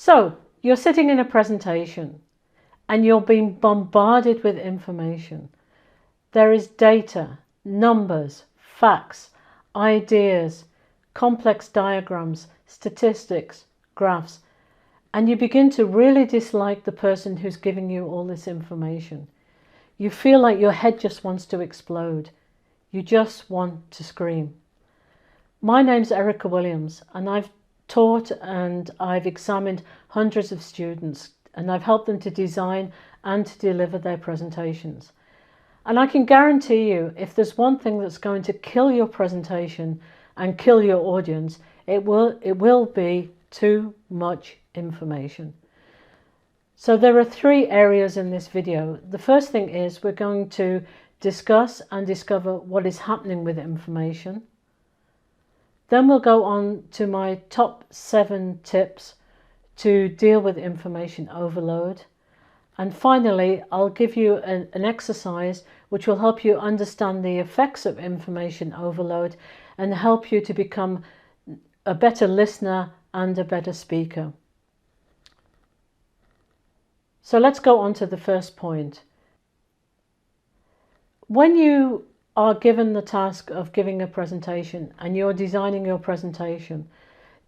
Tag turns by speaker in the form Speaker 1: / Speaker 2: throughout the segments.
Speaker 1: So you're sitting in a presentation and you're being bombarded with information. There is data, numbers, facts, ideas, complex diagrams, statistics, graphs, and you begin to really dislike the person who's giving you all this information. You feel like your head just wants to explode. You just want to scream. My name's Erica Williams, and I've taught and I've examined hundreds of students, and I've helped them to design and to deliver their presentations. And I can guarantee you, if there's one thing that's going to kill your presentation and kill your audience, it will be too much information. So there are three areas in this video. The first thing is we're going to discuss and discover what is happening with information. Then we'll go on to my top 7 tips to deal with information overload. And finally, I'll give you an exercise which will help you understand the effects of information overload and help you to become a better listener and a better speaker. So let's go on to the first point. When you are given the task of giving a presentation and you're designing your presentation,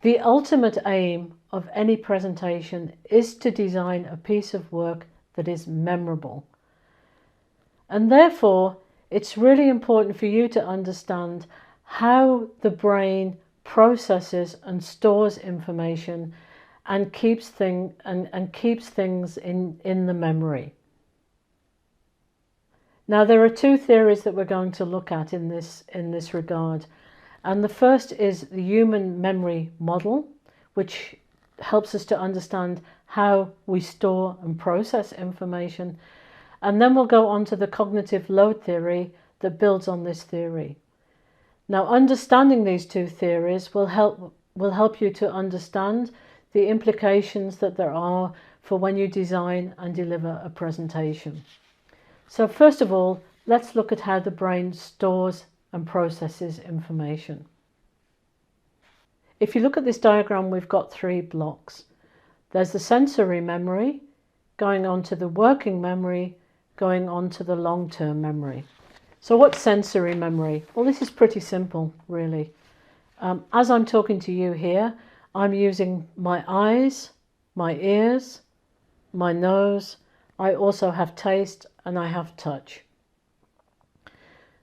Speaker 1: the ultimate aim of any presentation is to design a piece of work that is memorable. And therefore, it's really important for you to understand how the brain processes and stores information and keeps things in the memory. Now, there are 2 theories that we're going to look at in this regard. And the first is the human memory model, which helps us to understand how we store and process information. And then we'll go on to the cognitive load theory that builds on this theory. Now, understanding these 2 theories will help you to understand the implications that there are for when you design and deliver a presentation. So first of all, let's look at how the brain stores and processes information. If you look at this diagram, we've got 3 blocks. There's the sensory memory, going on to the working memory, going on to the long-term memory. So what's sensory memory? Well, this is pretty simple, really. As I'm talking to you here, I'm using my eyes, my ears, my nose. I also have taste and I have touch.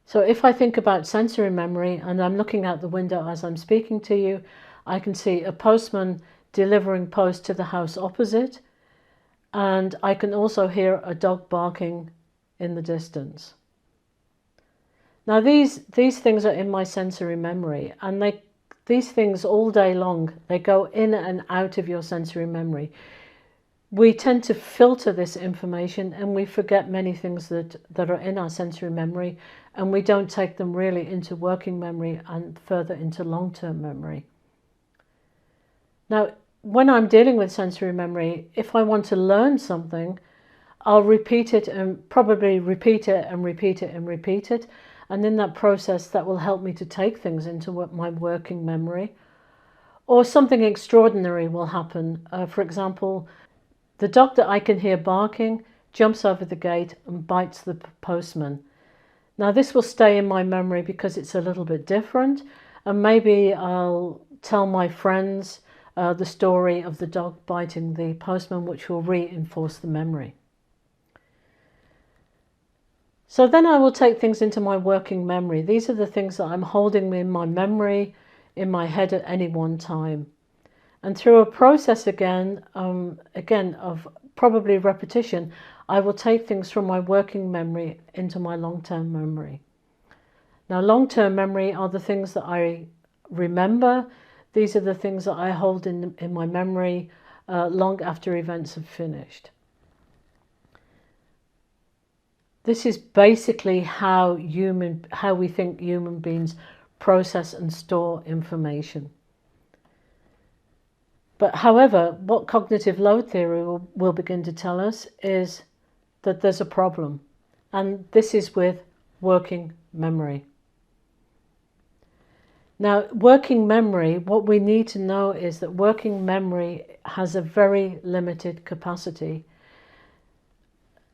Speaker 1: So if I think about sensory memory and I'm looking out the window as I'm speaking to you, I can see a postman delivering post to the house opposite, and I can also hear a dog barking in the distance. Now these things are in my sensory memory, and these things all day long, they go in and out of your sensory memory. We tend to filter this information and we forget many things that are in our sensory memory, and we don't take them really into working memory and further into long-term memory. Now, when I'm dealing with sensory memory, if I want to learn something, I'll repeat it and probably repeat it and repeat it and repeat it. And in that process, that will help me to take things into my working memory. Or something extraordinary will happen. For example, the dog that I can hear barking jumps over the gate and bites the postman. Now this will stay in my memory because it's a little bit different, and maybe I'll tell my friends the story of the dog biting the postman, which will reinforce the memory. So then I will take things into my working memory. These are the things that I'm holding in my memory, in my head at any one time. And through a process again of probably repetition, I will take things from my working memory into my long-term memory. Now, long-term memory are the things that I remember. These are the things that I hold in my memory long after events have finished. This is basically how we think human beings process and store information. But however, what cognitive load theory will begin to tell us is that there's a problem, and this is with working memory. Now, working memory, what we need to know is that working memory has a very limited capacity.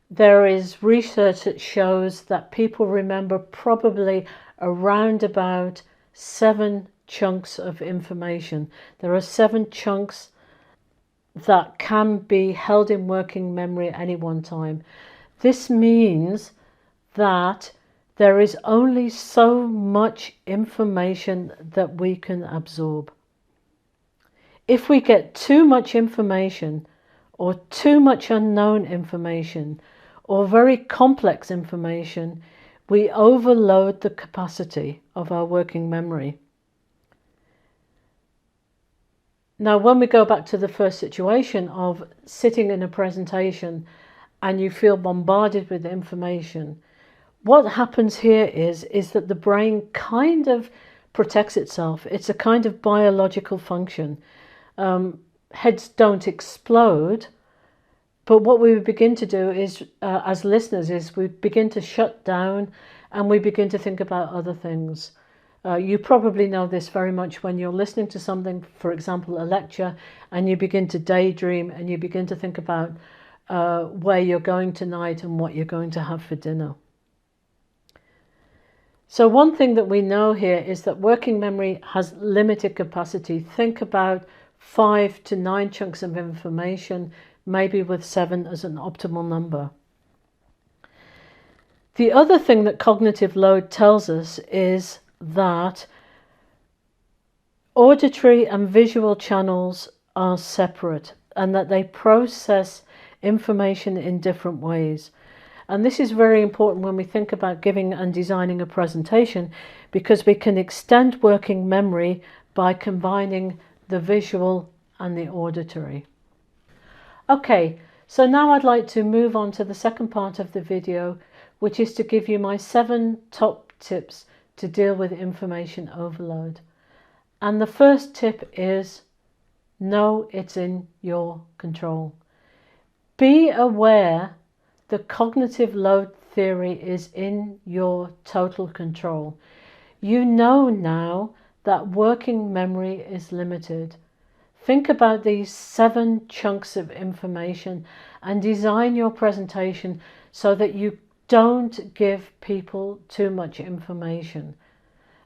Speaker 1: There is research that shows that people remember probably around about 7 chunks of information. There are 7 chunks that can be held in working memory at any one time. This means that there is only so much information that we can absorb. If we get too much information, or too much unknown information, or very complex information, we overload the capacity of our working memory. Now, when we go back to the first situation of sitting in a presentation and you feel bombarded with information, what happens here is that the brain kind of protects itself. It's a kind of biological function. Heads don't explode, but what we begin to do is, as listeners, is we begin to shut down and we begin to think about other things. You probably know this very much when you're listening to something, for example, a lecture, and you begin to daydream and you begin to think about where you're going tonight and what you're going to have for dinner. So one thing that we know here is that working memory has limited capacity. Think about 5 to 9 chunks of information, maybe with 7 as an optimal number. The other thing that cognitive load tells us is that auditory and visual channels are separate and that they process information in different ways. And this is very important when we think about giving and designing a presentation, because we can extend working memory by combining the visual and the auditory. Okay, so now I'd like to move on to the second part of the video, which is to give you my 7 top tips to deal with information overload. And the first tip is, know it's in your control. Be aware the cognitive load theory is in your total control. You know now that working memory is limited. Think about these 7 chunks of information and design your presentation so that you don't give people too much information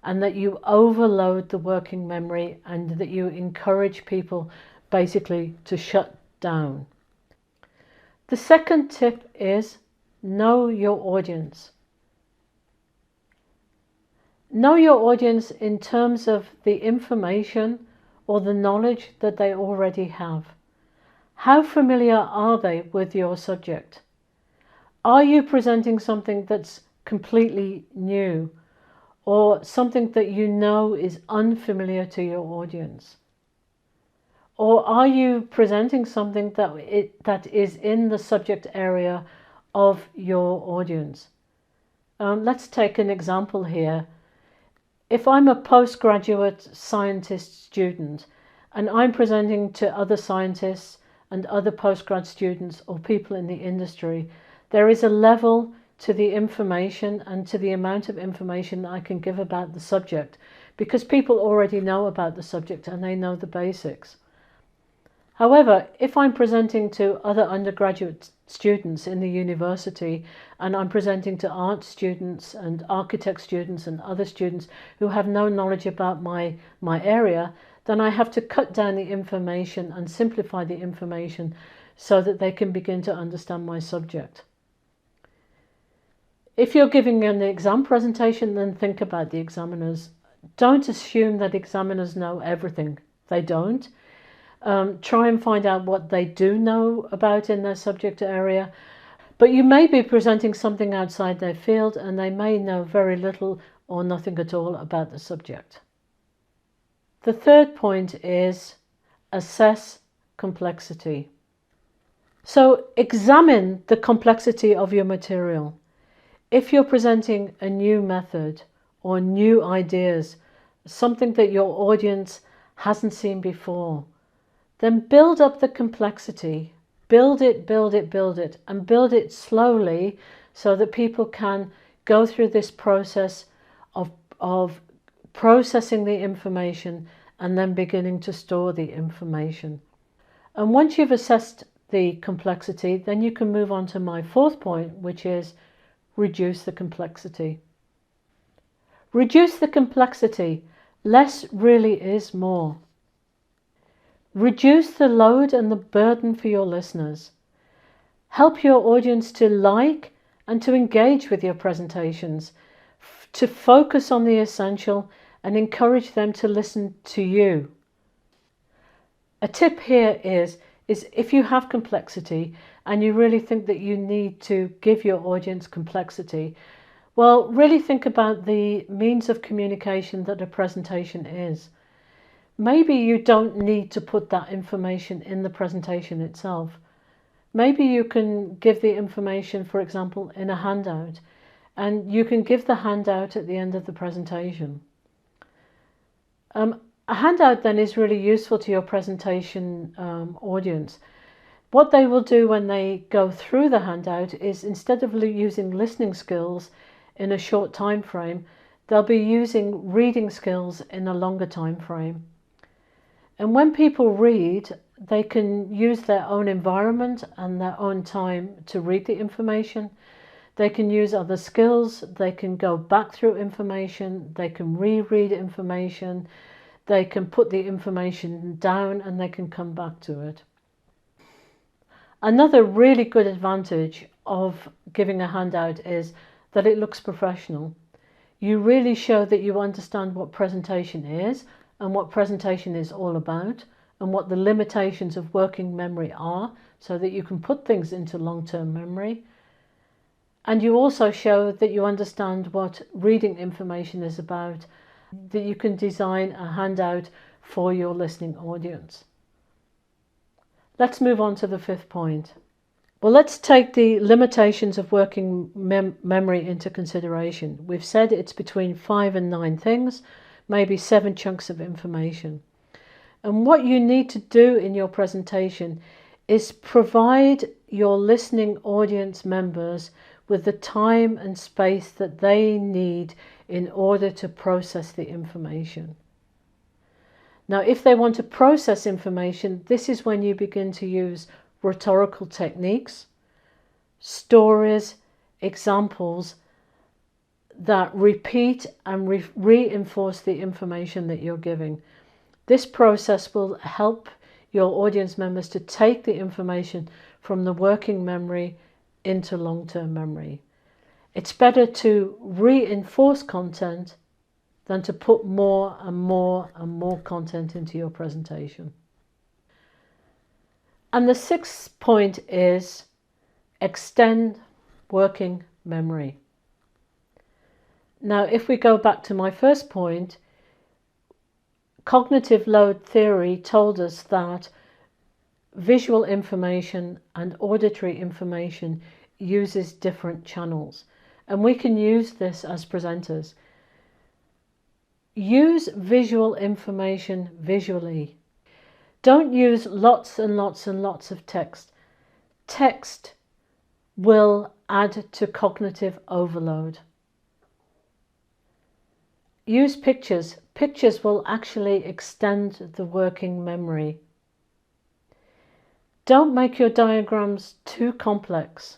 Speaker 1: and that you overload the working memory and that you encourage people basically to shut down. The second tip is know your audience. Know your audience in terms of the information or the knowledge that they already have. How familiar are they with your subject? Are you presenting something that's completely new or something that you know is unfamiliar to your audience? Or are you presenting something that is in the subject area of your audience? Let's take an example here. If I'm a postgraduate scientist student and I'm presenting to other scientists and other postgrad students or people in the industry, there is a level to the information and to the amount of information that I can give about the subject, because people already know about the subject and they know the basics. However, if I'm presenting to other undergraduate students in the university and I'm presenting to art students and architect students and other students who have no knowledge about my area, then I have to cut down the information and simplify the information so that they can begin to understand my subject. If you're giving an exam presentation, then think about the examiners. Don't assume that examiners know everything. They don't. Try and find out what they do know about in their subject area. But you may be presenting something outside their field and they may know very little or nothing at all about the subject. The third point is assess complexity. So examine the complexity of your material. If you're presenting a new method or new ideas, something that your audience hasn't seen before, then build up the complexity. Build it, and build it slowly so that people can go through this process of processing the information, and then beginning to store the information. And once you've assessed the complexity, then you can move on to my fourth point, which is reduce the complexity. Reduce the complexity. Less really is more. Reduce the load and the burden for your listeners. Help your audience to like and to engage with your presentations, to focus on the essential and encourage them to listen to you. A tip here is if you have complexity and you really think that you need to give your audience complexity, well, really think about the means of communication that a presentation is. Maybe you don't need to put that information in the presentation itself. Maybe you can give the information, for example, in a handout, and you can give the handout at the end of the presentation. A handout then is really useful to your presentation audience. What they will do when they go through the handout is, instead of using listening skills in a short time frame, they'll be using reading skills in a longer time frame. And when people read, they can use their own environment and their own time to read the information. They can use other skills, they can go back through information, they can reread information, they can put the information down and they can come back to it. Another really good advantage of giving a handout is that it looks professional. You really show that you understand what presentation is and what presentation is all about and what the limitations of working memory are, so that you can put things into long-term memory. And you also show that you understand what reading information is about, that you can design a handout for your listening audience. Let's move on to the fifth point. Well, let's take the limitations of working memory into consideration. We've said it's between 5 and 9 things, maybe 7 chunks of information. And what you need to do in your presentation is provide your listening audience members with the time and space that they need in order to process the information. Now, if they want to process information, this is when you begin to use rhetorical techniques, stories, examples that repeat and reinforce the information that you're giving. This process will help your audience members to take the information from the working memory into long-term memory. It's better to reinforce content than to put more and more and more content into your presentation. And the sixth point is extend working memory. Now, if we go back to my first point, cognitive load theory told us that visual information and auditory information uses different channels, and we can use this as presenters. Use visual information visually. Don't use lots and lots and lots of text. Text will add to cognitive overload. Use pictures. Pictures will actually extend the working memory. Don't make your diagrams too complex.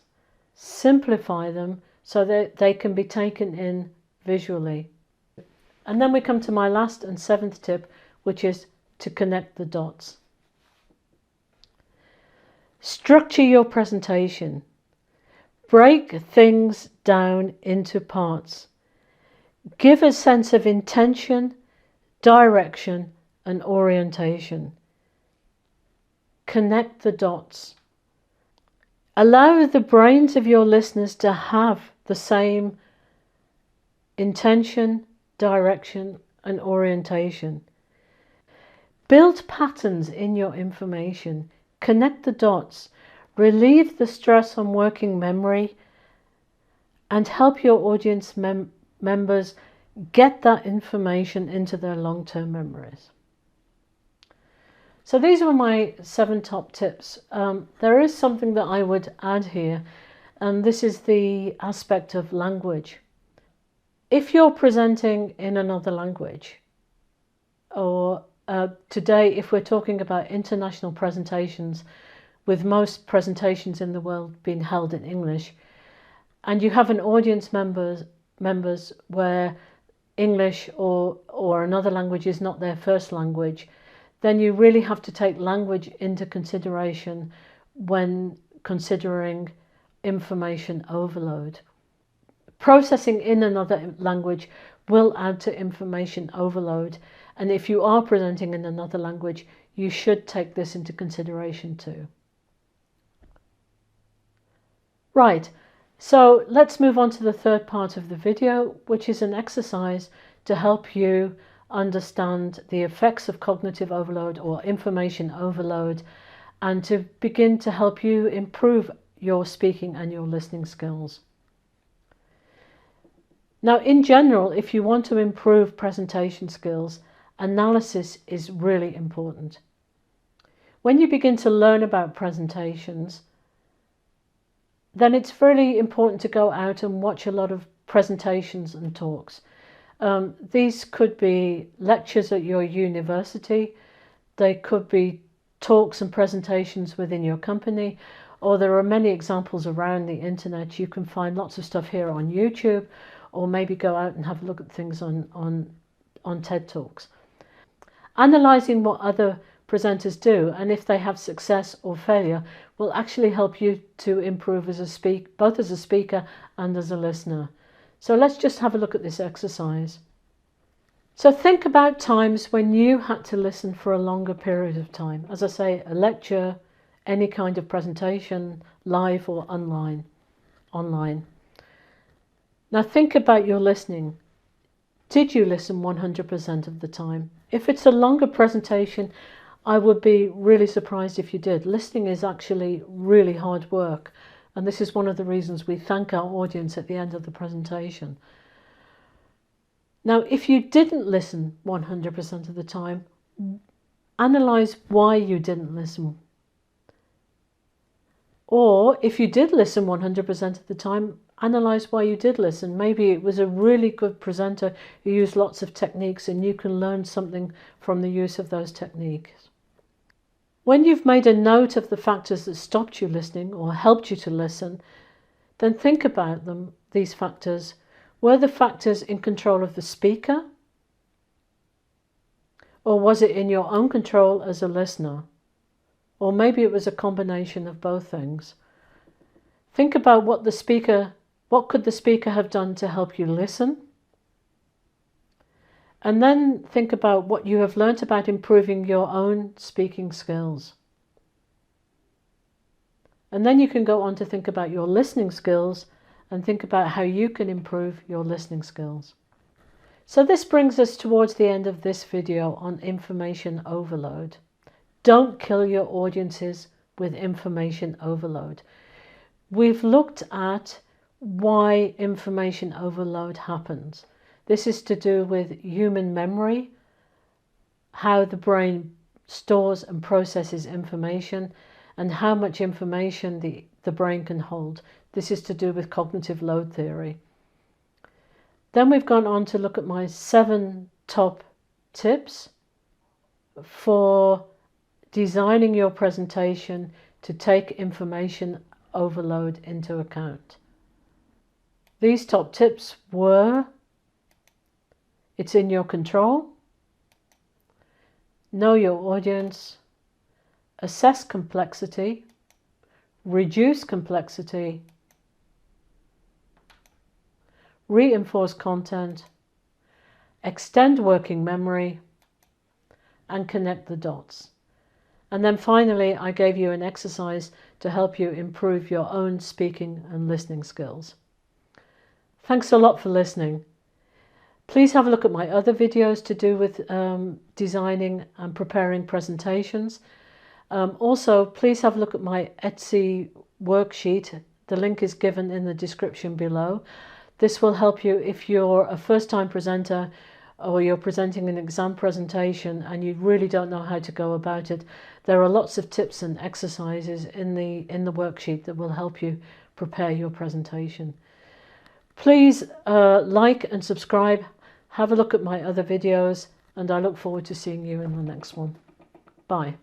Speaker 1: Simplify them so that they can be taken in visually. And then we come to my last and seventh tip, which is to connect the dots. Structure your presentation. Break things down into parts. Give a sense of intention, direction, and orientation. Connect the dots. Allow the brains of your listeners to have the same intention, direction, and orientation. Build patterns in your information. Connect the dots. Relieve the stress on working memory and help your audience members get that information into their long-term memories. So these were my 7 top tips. There is something that I would add here, and this is the aspect of language. If you're presenting in another language, or today if we're talking about international presentations, with most presentations in the world being held in English, and you have an audience members where English or another language is not their first language, then you really have to take language into consideration when considering information overload. Processing in another language will add to information overload, and if you are presenting in another language, you should take this into consideration too. Right, so let's move on to the third part of the video, which is an exercise to help you understand the effects of cognitive overload or information overload, and to begin to help you improve your speaking and your listening skills. Now, in general, if you want to improve presentation skills, analysis is really important. When you begin to learn about presentations, then it's really important to go out and watch a lot of presentations and talks. These could be lectures at your university, they could be talks and presentations within your company, or there are many examples around the internet. You can find lots of stuff here on YouTube, or maybe go out and have a look at things on TED Talks. Analysing what other presenters do and if they have success or failure will actually help you to improve both as a speaker and as a listener. So let's just have a look at this exercise. So think about times when you had to listen for a longer period of time. As I say, a lecture, any kind of presentation, live or online. Now think about your listening. Did you listen 100% of the time? If it's a longer presentation, I would be really surprised if you did. Listening is actually really hard work, and this is one of the reasons we thank our audience at the end of the presentation. Now, if you didn't listen 100% of the time, analyse why you didn't listen. Or if you did listen 100% of the time, analyse why you did listen. Maybe it was a really good presenter who used lots of techniques and you can learn something from the use of those techniques. When you've made a note of the factors that stopped you listening or helped you to listen, then think about these factors. Were the factors in control of the speaker? Or was it in your own control as a listener? Or maybe it was a combination of both things. Think about what could the speaker have done to help you listen? And then think about what you have learnt about improving your own speaking skills. And then you can go on to think about your listening skills and think about how you can improve your listening skills. So this brings us towards the end of this video on information overload. Don't kill your audiences with information overload. We've looked at why information overload happens. This is to do with human memory, how the brain stores and processes information, and how much information the brain can hold. This is to do with cognitive load theory. Then we've gone on to look at my 7 top tips for designing your presentation to take information overload into account. These top tips were: it's in your control, know your audience, assess complexity, reduce complexity, reinforce content, extend working memory, and connect the dots. And then finally, I gave you an exercise to help you improve your own speaking and listening skills. Thanks a lot for listening. Please have a look at my other videos to do with designing and preparing presentations. Also, please have a look at my Etsy worksheet. The link is given in the description below. This will help you if you're a first-time presenter or you're presenting an exam presentation and you really don't know how to go about it. There are lots of tips and exercises in the worksheet that will help you prepare your presentation. Please like and subscribe. Have a look at my other videos, and I look forward to seeing you in the next one. Bye.